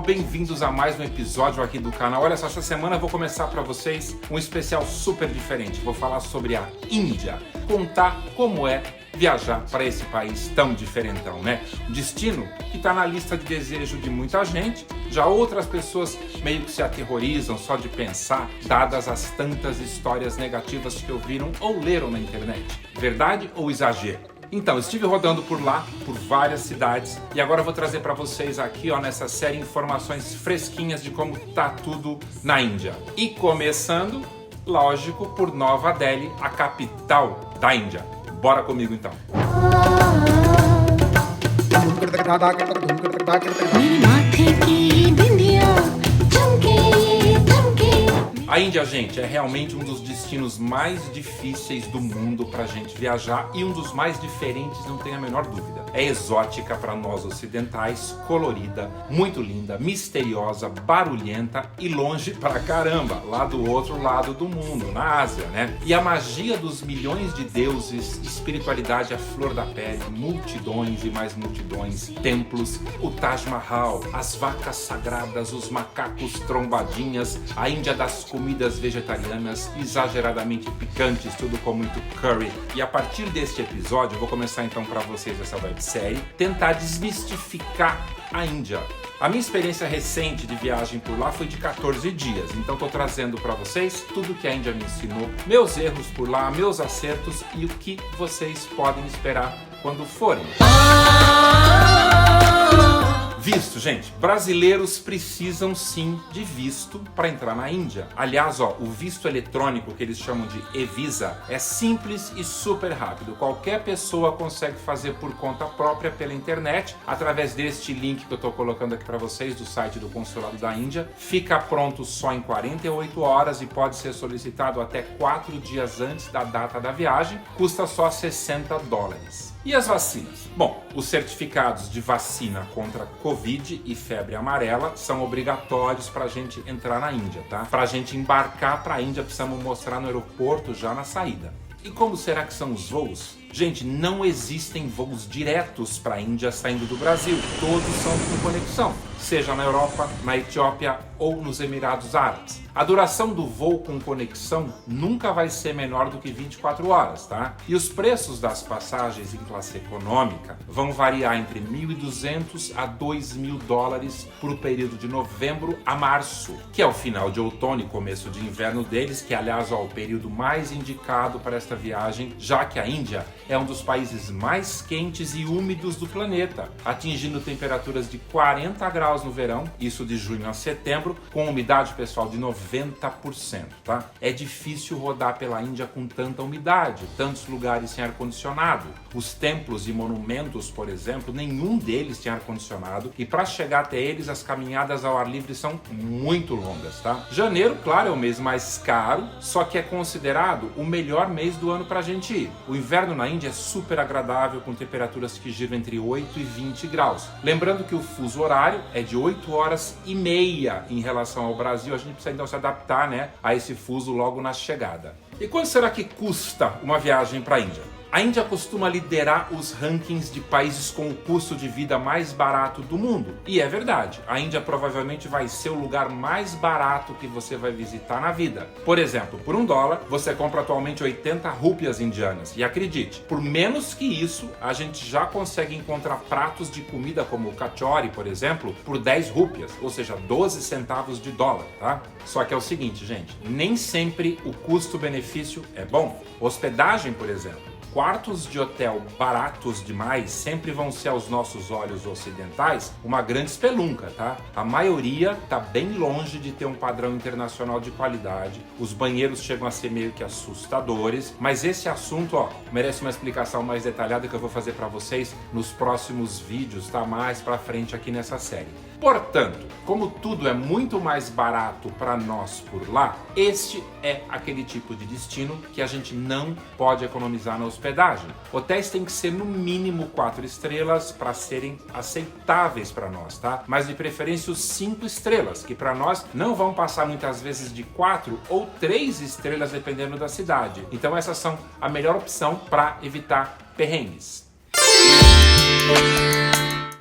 bem-vindos a mais um episódio aqui do canal. Olha só, essa semana eu vou começar para vocês um especial super diferente. Vou falar sobre a Índia, contar como é viajar para esse país tão diferentão, né? Um destino que está na lista de desejo de muita gente, já outras pessoas meio que se aterrorizam só de pensar, dadas as tantas histórias negativas que ouviram ou leram na internet. Verdade ou exagero? Então, estive rodando por lá, por várias cidades, e agora eu vou trazer para vocês aqui, nessa série, informações fresquinhas de como tá tudo na Índia. E começando, lógico, por Nova Delhi, a capital da Índia. Bora comigo então. A Índia, gente, é realmente um dos destinos mais difíceis do mundo pra gente viajar e um dos mais diferentes, não tem a menor dúvida. É exótica para nós ocidentais, colorida, muito linda, misteriosa, barulhenta e longe pra caramba, lá do outro lado do mundo, na Ásia, né? E a magia dos milhões de deuses, espiritualidade à flor da pele, multidões e mais multidões, templos, o Taj Mahal, as vacas sagradas, os macacos trombadinhas, a Índia das comidas vegetarianas exageradamente picantes, tudo com muito curry. E a partir deste episódio, eu vou começar então para vocês essa websérie, tentar desmistificar a Índia. A minha experiência recente de viagem por lá foi de 14 dias, então estou trazendo para vocês tudo que a Índia me ensinou, meus erros por lá, meus acertos e o que vocês podem esperar quando forem. Visto, gente. Brasileiros precisam sim de visto para entrar na Índia. Aliás, o visto eletrônico que eles chamam de e-visa é simples e super rápido. Qualquer pessoa consegue fazer por conta própria pela internet, através deste link que eu estou colocando aqui para vocês do site do Consulado da Índia. Fica pronto só em 48 horas e pode ser solicitado até 4 dias antes da data da viagem. Custa só $60. E as vacinas? Bom, os certificados de vacina contra Covid e febre amarela são obrigatórios para a gente entrar na Índia, tá? Para a gente embarcar para a Índia, precisamos mostrar no aeroporto já na saída. E como será que são os voos? Gente, não existem voos diretos para a Índia saindo do Brasil. Todos são com conexão, seja na Europa, na Etiópia ou nos Emirados Árabes. A duração do voo com conexão nunca vai ser menor do que 24 horas, tá? E os preços das passagens em classe econômica vão variar entre $1.200 a $2.000 por o período de novembro a março, que é o final de outono e começo de inverno deles, que aliás é o período mais indicado para esta viagem, já que a Índia é um dos países mais quentes e úmidos do planeta, atingindo temperaturas de 40 graus no verão, isso de junho a setembro, com umidade, pessoal, de 90%, tá? É difícil rodar pela Índia com tanta umidade, tantos lugares sem ar-condicionado. Os templos e monumentos, por exemplo, nenhum deles tem ar-condicionado e para chegar até eles, as caminhadas ao ar livre são muito longas, tá? Janeiro, claro, é o mês mais caro, só que é considerado o melhor mês do ano pra gente ir. O inverno na Índia é super agradável, com temperaturas que giram entre 8 e 20 graus. Lembrando que o fuso horário é de 8 horas e meia em relação ao Brasil, a gente precisa então se adaptar, né, a esse fuso logo na chegada. E quanto será que custa uma viagem para a Índia? A Índia costuma liderar os rankings de países com o custo de vida mais barato do mundo. E é verdade, a Índia provavelmente vai ser o lugar mais barato que você vai visitar na vida. Por exemplo, por $1, você compra atualmente 80 rúpias indianas. E acredite, por menos que isso, a gente já consegue encontrar pratos de comida como o kachori, por exemplo, por 10 rúpias, ou seja, 12 centavos de dólar, tá? Só que é o seguinte, gente, nem sempre o custo-benefício é bom. Hospedagem, por exemplo. Quartos de hotel baratos demais sempre vão ser aos nossos olhos ocidentais uma grande espelunca, tá? A maioria tá bem longe de ter um padrão internacional de qualidade. Os banheiros chegam a ser meio que assustadores, mas esse assunto, merece uma explicação mais detalhada que eu vou fazer para vocês nos próximos vídeos, tá? Mais para frente aqui nessa série. Portanto, como tudo é muito mais barato para nós por lá, este é aquele tipo de destino que a gente não pode economizar na hospedagem. Hotéis têm que ser no mínimo 4 estrelas para serem aceitáveis para nós, tá? Mas de preferência os 5 estrelas, que para nós não vão passar muitas vezes de 4 ou 3 estrelas dependendo da cidade. Então essas são a melhor opção para evitar perrengues.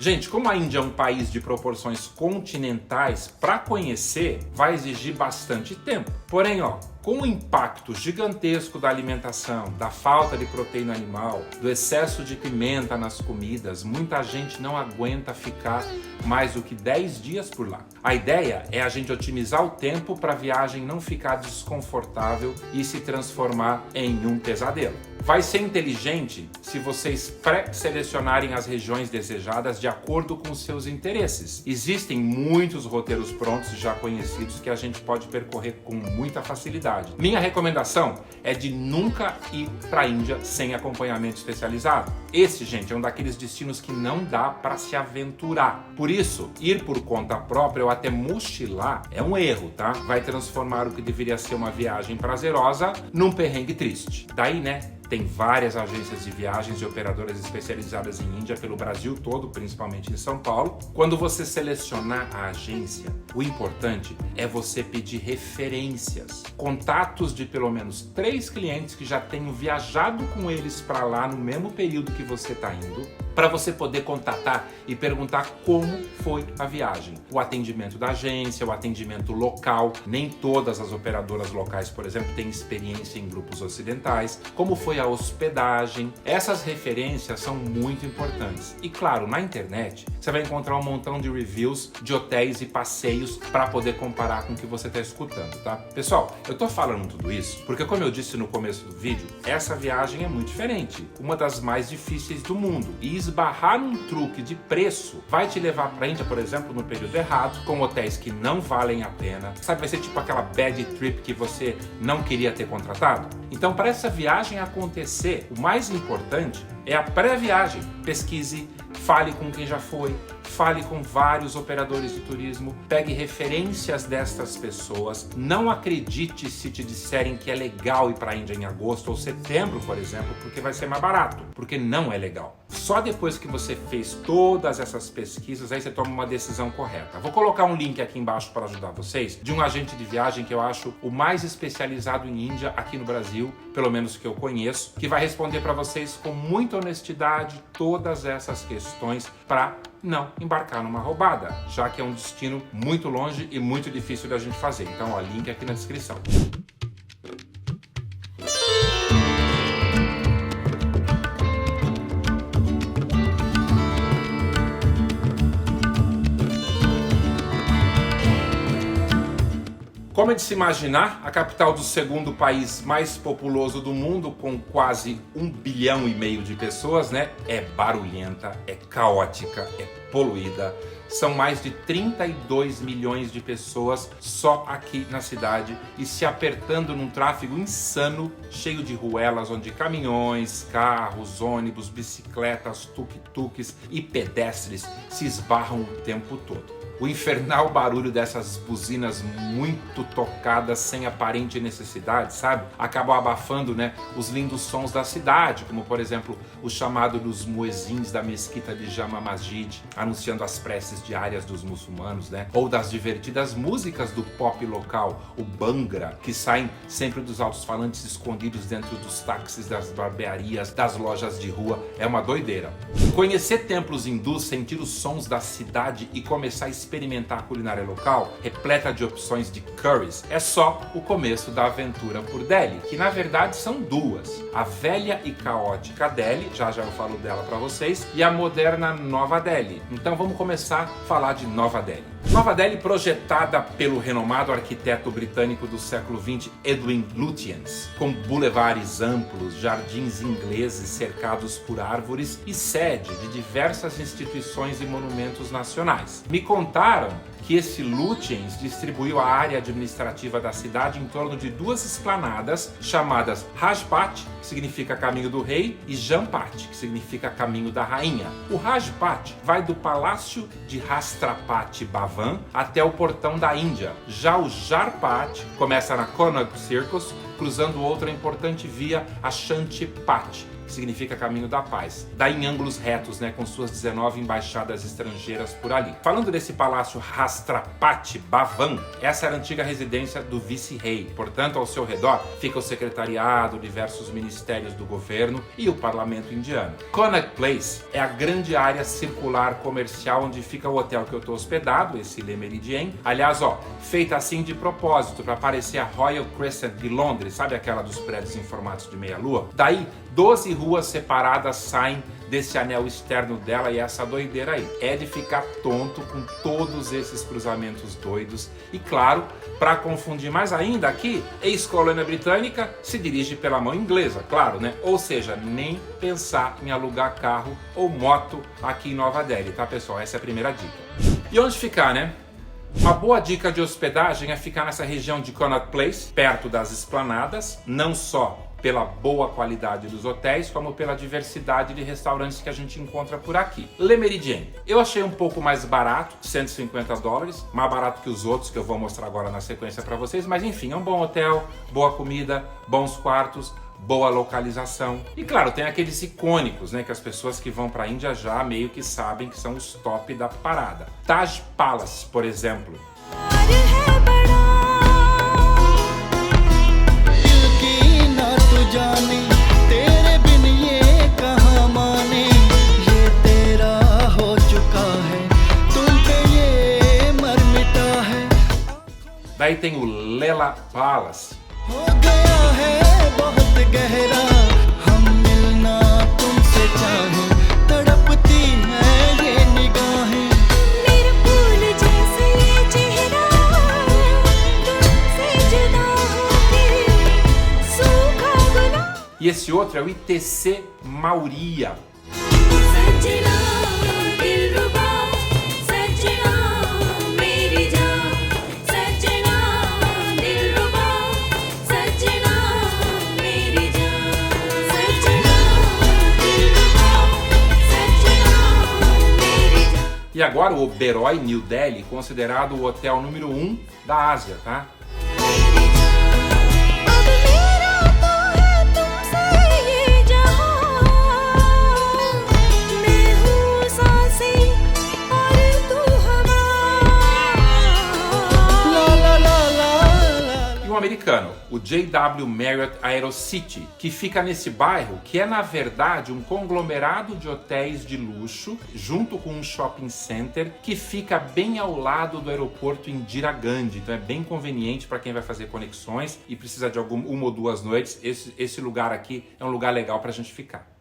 Gente, como a Índia é um país de proporções continentais, para conhecer vai exigir bastante tempo. Porém, com o impacto gigantesco da alimentação, da falta de proteína animal, do excesso de pimenta nas comidas, muita gente não aguenta ficar mais do que 10 dias por lá. A ideia é a gente otimizar o tempo para a viagem não ficar desconfortável e se transformar em um pesadelo. Vai ser inteligente se vocês pré-selecionarem as regiões desejadas de acordo com os seus interesses. Existem muitos roteiros prontos já conhecidos que a gente pode percorrer com muita facilidade. Minha recomendação é de nunca ir para a Índia sem acompanhamento especializado. Esse, gente, é um daqueles destinos que não dá para se aventurar. Por isso, ir por conta própria ou até mochilar é um erro, tá? Vai transformar o que deveria ser uma viagem prazerosa num perrengue triste. Daí, tem várias agências de viagens e operadoras especializadas em Índia pelo Brasil todo, principalmente em São Paulo. Quando você selecionar a agência, o importante é você pedir referências, contatos de pelo menos 3 clientes que já tenham viajado com eles para lá no mesmo período que você está indo, para você poder contatar e perguntar como foi a viagem. O atendimento da agência, o atendimento local, nem todas as operadoras locais, por exemplo, têm experiência em grupos ocidentais, como foi a hospedagem. Essas referências são muito importantes. E claro, na internet você vai encontrar um montão de reviews de hotéis e passeios para poder comparar com o que você está escutando, tá? Pessoal, eu tô falando tudo isso porque, como eu disse no começo do vídeo, essa viagem é muito diferente, uma das mais difíceis do mundo, e esbarrar num truque de preço vai te levar para a Índia, por exemplo, no período errado, com hotéis que não valem a pena. Sabe, vai ser tipo aquela bad trip que você não queria ter contratado. Então, para essa viagem acontecer, o mais importante é a pré-viagem. Pesquise, fale com quem já foi, fale com vários operadores de turismo, pegue referências destas pessoas, não acredite se te disserem que é legal ir para a Índia em agosto ou setembro, por exemplo, porque vai ser mais barato, porque não é legal. Só depois que você fez todas essas pesquisas, aí você toma uma decisão correta. Vou colocar um link aqui embaixo para ajudar vocês, de um agente de viagem que eu acho o mais especializado em Índia aqui no Brasil, pelo menos que eu conheço, que vai responder para vocês com muita honestidade todas essas questões para não embarcar numa roubada, já que é um destino muito longe e muito difícil da gente fazer. Então, link aqui na descrição. Como é de se imaginar, a capital do segundo país mais populoso do mundo, com quase 1,5 bilhão de pessoas, é barulhenta, é caótica, é poluída. São mais de 32 milhões de pessoas só aqui na cidade e se apertando num tráfego insano, cheio de ruelas onde caminhões, carros, ônibus, bicicletas, tuk-tuks e pedestres se esbarram o tempo todo. O infernal barulho dessas buzinas muito tocadas sem aparente necessidade, sabe? Acabam abafando, os lindos sons da cidade, como por exemplo o chamado dos muezins da mesquita de Jama Masjid, anunciando as preces diárias dos muçulmanos, ou das divertidas músicas do pop local, o Bhangra, que saem sempre dos altos-falantes escondidos dentro dos táxis, das barbearias, das lojas de rua. É uma doideira. Conhecer templos hindus, sentir os sons da cidade e começar a experimentar a culinária local, repleta de opções de curries, é só o começo da aventura por Delhi, que na verdade são duas: a velha e caótica Delhi, já eu falo dela para vocês, e a moderna Nova Delhi. Então vamos começar a falar de Nova Delhi. Nova Delhi, projetada pelo renomado arquiteto britânico do século XX, Edwin Lutyens, com bulevares amplos, jardins ingleses cercados por árvores e sede de diversas instituições e monumentos nacionais. Me contaram que esse Lutyens distribuiu a área administrativa da cidade em torno de 2 esplanadas chamadas Rajpath, que significa Caminho do Rei, e Jampath, que significa Caminho da Rainha. O Rajpath vai do Palácio de Rashtrapati Bhavan até o Portão da Índia. Já o Jarpath começa na Connaught Circus, cruzando outra importante via, a Shanti Path, que que significa caminho da paz. Daí em ângulos retos, né, com suas 19 embaixadas estrangeiras por ali. Falando desse palácio Rastrapati Bhavan, essa era a antiga residência do vice-rei. Portanto, ao seu redor fica o secretariado, diversos ministérios do governo e o parlamento indiano. Connaught Place é a grande área circular comercial onde fica o hotel que eu estou hospedado, esse Le Méridien. Aliás, ó, feita assim de propósito, para parecer a Royal Crescent de Londres, sabe aquela dos prédios em formato de meia-lua? Daí, 12 ruas separadas saem desse anel externo dela e essa doideira aí. É de ficar tonto com todos esses cruzamentos doidos. E claro, para confundir mais ainda, aqui, ex-colônia britânica se dirige pela mão inglesa, claro, né? Ou seja, nem pensar em alugar carro ou moto aqui em Nova Delhi, tá, pessoal? Essa é a primeira dica. E onde ficar, né? Uma boa dica de hospedagem é ficar nessa região de Connaught Place, perto das esplanadas, não só pela boa qualidade dos hotéis, como pela diversidade de restaurantes que a gente encontra por aqui. Le Méridien, eu achei um pouco mais barato, $150, mais barato que os outros que eu vou mostrar agora na sequência para vocês, mas enfim, é um bom hotel, boa comida, bons quartos, boa localização. E claro, tem aqueles icônicos, né, que as pessoas que vão para a Índia já meio que sabem que são os top da parada. Taj Palace, por exemplo. Daí tem o Leela Palace. E esse outro é o ITC Mauria. E agora o Oberoi New Delhi, considerado o hotel número 1 da Ásia, tá? Um americano, o JW Marriott Aerocity, que fica nesse bairro, que é na verdade um conglomerado de hotéis de luxo, junto com um shopping center, que fica bem ao lado do aeroporto Indira Gandhi. Então é bem conveniente para quem vai fazer conexões e precisa de uma ou duas noites. Esse lugar aqui é um lugar legal para a gente ficar.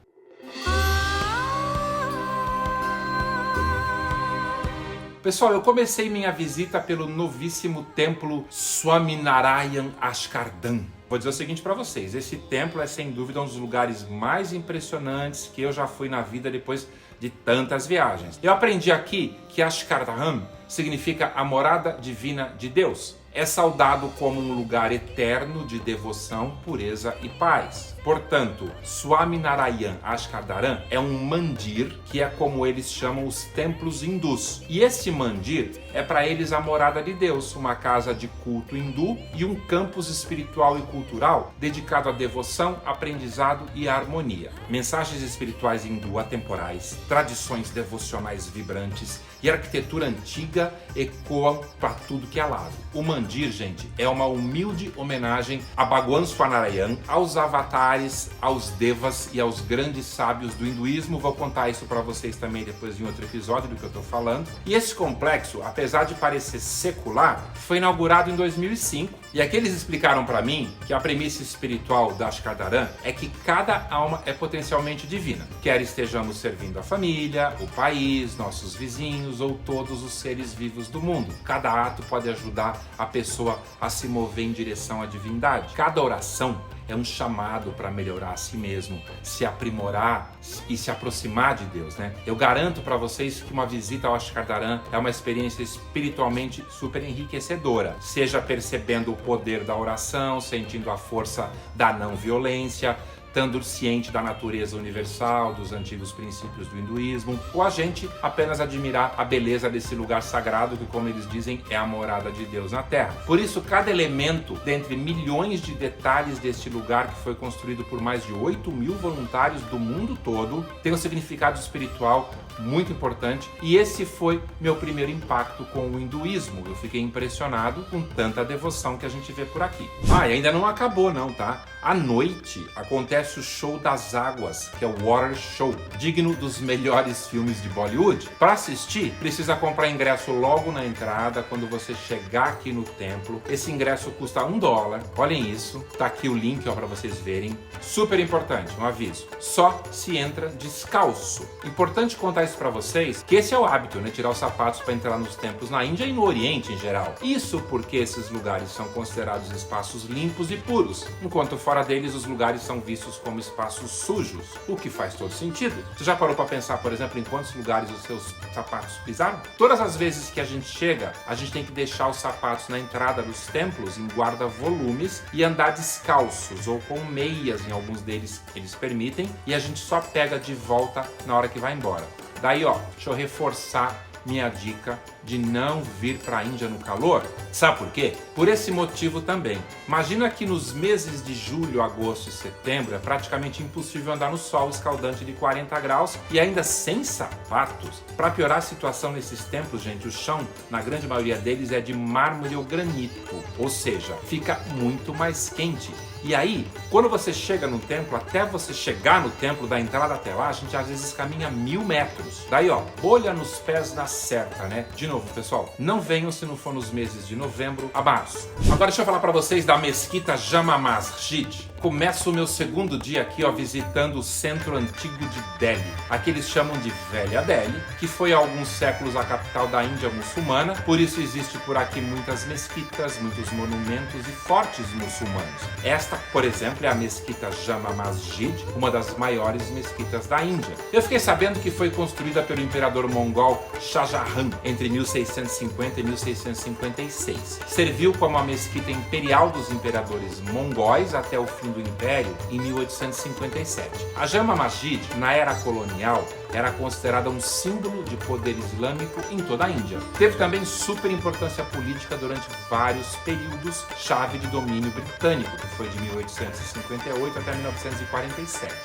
Pessoal, eu comecei minha visita pelo novíssimo templo Swaminarayan Ashkardham. Vou dizer o seguinte para vocês, esse templo é sem dúvida um dos lugares mais impressionantes que eu já fui na vida depois de tantas viagens. Eu aprendi aqui que Ashkardham significa a morada divina de Deus. É saudado como um lugar eterno de devoção, pureza e paz. Portanto, Swaminarayan Ashkardham é um mandir, que é como eles chamam os templos hindus. E esse mandir é para eles a morada de Deus, uma casa de culto hindu e um campus espiritual e cultural dedicado à devoção, aprendizado e harmonia. Mensagens espirituais hindu atemporais, tradições devocionais vibrantes e arquitetura antiga ecoam para tudo que é lado. O mandir, gente, é uma humilde homenagem a Bhagwan Swaminarayan, aos avatares, aos devas e aos grandes sábios do hinduísmo. Vou contar isso para vocês também depois em outro episódio do que eu estou falando. E esse complexo, apesar de parecer secular, foi inaugurado em 2005. E aqui eles explicaram para mim que a premissa espiritual da Ashkardham é que cada alma é potencialmente divina, quer estejamos servindo a família, o país, nossos vizinhos ou todos os seres vivos do mundo. Cada ato pode ajudar a pessoa a se mover em direção à divindade. Cada oração é um chamado para melhorar a si mesmo, se aprimorar e se aproximar de Deus, né? Eu garanto para vocês que uma visita ao Ashkardham é uma experiência espiritualmente super enriquecedora, seja percebendo o poder da oração, sentindo a força da não violência, estando ciente da natureza universal, dos antigos princípios do hinduísmo, ou a gente apenas admirar a beleza desse lugar sagrado que, como eles dizem, é a morada de Deus na Terra. Por isso, cada elemento dentre milhões de detalhes deste lugar, que foi construído por mais de 8.000 voluntários do mundo todo, tem um significado espiritual muito importante, e esse foi meu primeiro impacto com o hinduísmo. Eu fiquei impressionado com tanta devoção que a gente vê por aqui. E ainda não acabou não, tá? À noite acontece o Show das Águas, que é o Water Show, digno dos melhores filmes de Bollywood. Para assistir, precisa comprar ingresso logo na entrada, quando você chegar aqui no templo. Esse ingresso custa $1, olhem isso, tá aqui o link para vocês verem. Super importante, um aviso, só se entra descalço. Importante contar isso para vocês, que esse é o hábito, né? Tirar os sapatos para entrar nos templos na Índia e no Oriente em geral. Isso porque esses lugares são considerados espaços limpos e puros, enquanto fora deles os lugares são vistos como espaços sujos, o que faz todo sentido. Você já parou para pensar, por exemplo, em quantos lugares os seus sapatos pisaram? Todas as vezes que a gente chega, a gente tem que deixar os sapatos na entrada dos templos em guarda-volumes e andar descalços ou com meias, em alguns deles eles permitem, e a gente só pega de volta na hora que vai embora. Daí, deixa eu reforçar minha dica de não vir para a Índia no calor. Sabe por quê? Por esse motivo também. Imagina que nos meses de julho, agosto e setembro é praticamente impossível andar no sol escaldante de 40 graus e ainda sem sapatos. Para piorar a situação nesses templos, gente, o chão, na grande maioria deles, é de mármore ou granito, ou seja, fica muito mais quente. E aí, quando você chega no templo, até você chegar no templo, da entrada até lá, a gente às vezes caminha 1.000 metros. Daí, bolha nos pés dá certa, né? De novo, pessoal, não venham se não for nos meses de novembro a março. Agora deixa eu falar para vocês da Mesquita Jama Masjid. Começo o meu segundo dia aqui, visitando o centro antigo de Delhi. Aqui eles chamam de Velha Delhi, que foi há alguns séculos a capital da Índia muçulmana. Por isso existe por aqui muitas mesquitas, muitos monumentos e fortes muçulmanos. Esta, por exemplo, é a Mesquita Jama Masjid, uma das maiores mesquitas da Índia. Eu fiquei sabendo que foi construída pelo imperador mongol Shah Jahan entre 1650 e 1656. Serviu como a mesquita imperial dos imperadores mongóis até o fim do Império em 1857. A Jama Masjid, na era colonial, era considerada um símbolo de poder islâmico em toda a Índia. Teve também super importância política durante vários períodos chave de domínio britânico, que foi de 1858 até 1947.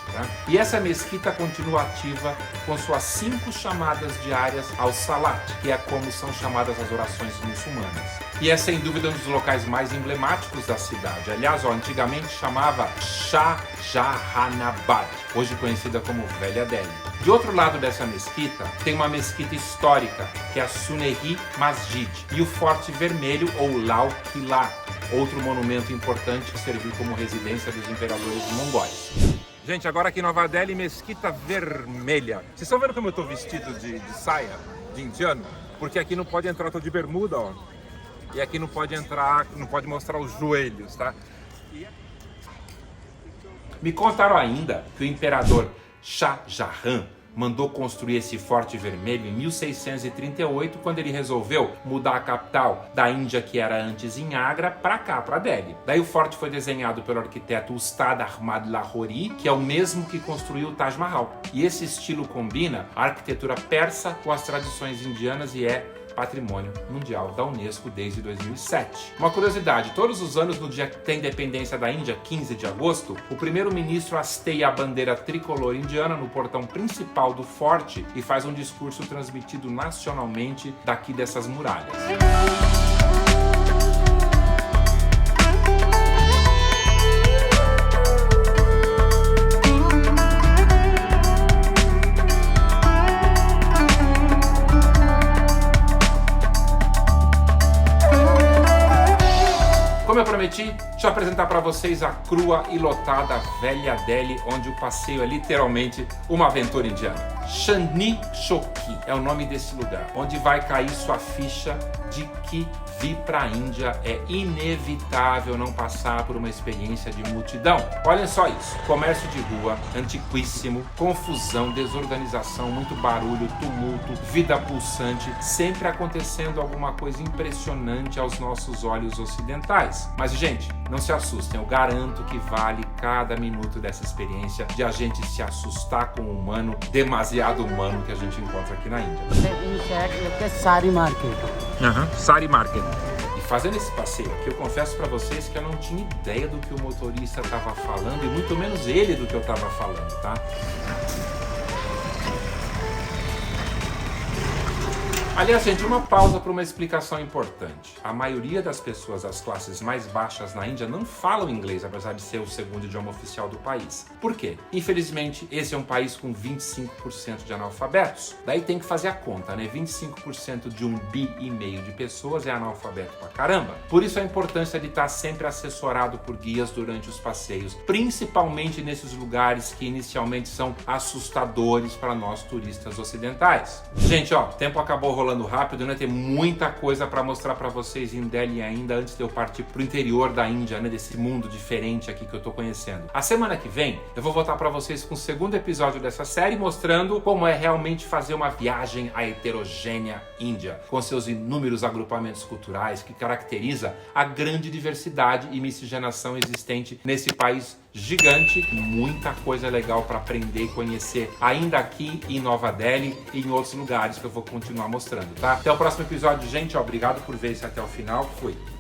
E essa mesquita continua ativa com suas 5 chamadas diárias ao Salat, que é como são chamadas as orações muçulmanas. E é sem dúvida um dos locais mais emblemáticos da cidade. Aliás, antigamente chamava Shah Jahanabad, hoje conhecida como Velha Delhi. De outro lado dessa mesquita, tem uma mesquita histórica, que é a Sunehi Masjid, e o Forte Vermelho, ou Lal Quila, outro monumento importante que serviu como residência dos imperadores mongóis. Gente, agora aqui em Nova Delhi, Mesquita Vermelha. Vocês estão vendo como eu estou vestido de saia, de indiano? Porque aqui não pode entrar, eu tô de bermuda, E aqui não pode entrar, não pode mostrar os joelhos, tá? Me contaram ainda que o imperador Shah Jahan mandou construir esse Forte Vermelho em 1638, quando ele resolveu mudar a capital da Índia, que era antes em Agra, para cá, para Delhi. Daí o forte foi desenhado pelo arquiteto Ustad Ahmad Lahori, que é o mesmo que construiu o Taj Mahal. E esse estilo combina a arquitetura persa com as tradições indianas e é Patrimônio Mundial da Unesco desde 2007. Uma curiosidade, todos os anos no dia que tem independência da Índia, 15 de agosto, o primeiro-ministro hasteia a bandeira tricolor indiana no portão principal do forte e faz um discurso transmitido nacionalmente daqui dessas muralhas. Como eu prometi, deixa eu apresentar para vocês a crua e lotada Velha Delhi, onde o passeio é literalmente uma aventura indiana. Chandni Chowk é o nome desse lugar, onde vai cair sua ficha de que vir para a Índia é inevitável não passar por uma experiência de multidão. Olhem só isso, comércio de rua, antiquíssimo, confusão, desorganização, muito barulho, tumulto, vida pulsante, sempre acontecendo alguma coisa impressionante aos nossos olhos ocidentais. Mas, gente, Não se assustem, eu garanto que vale cada minuto dessa experiência de a gente se assustar com o humano, demasiado humano que a gente encontra aqui na Índia. Sari Market. Sari Market. E fazendo esse passeio aqui, eu confesso pra vocês que eu não tinha ideia do que o motorista estava falando e muito menos ele do que eu estava falando, tá? Aliás, gente, uma pausa para uma explicação importante. A maioria das pessoas das classes mais baixas na Índia não falam inglês, apesar de ser o segundo idioma oficial do país. Por quê? Infelizmente, esse é um país com 25% de analfabetos. Daí tem que fazer a conta, né? 25% de 1,5 bi de pessoas é analfabeto pra caramba. Por isso a importância de estar sempre assessorado por guias durante os passeios, principalmente nesses lugares que inicialmente são assustadores para nós turistas ocidentais. Gente, ó, o tempo acabou rolando rápido, né? Tem muita coisa para mostrar para vocês em Delhi ainda antes de eu partir pro interior da Índia, né? Desse mundo diferente aqui que eu tô conhecendo. A semana que vem eu vou voltar para vocês com o segundo episódio dessa série, mostrando como é realmente fazer uma viagem à heterogênea Índia, com seus inúmeros agrupamentos culturais que caracteriza a grande diversidade e miscigenação existente nesse país gigante. Muita coisa legal para aprender e conhecer ainda aqui em Nova Delhi e em outros lugares que eu vou continuar mostrando, tá? Até o próximo episódio, gente. Obrigado por ver isso até o final. Fui!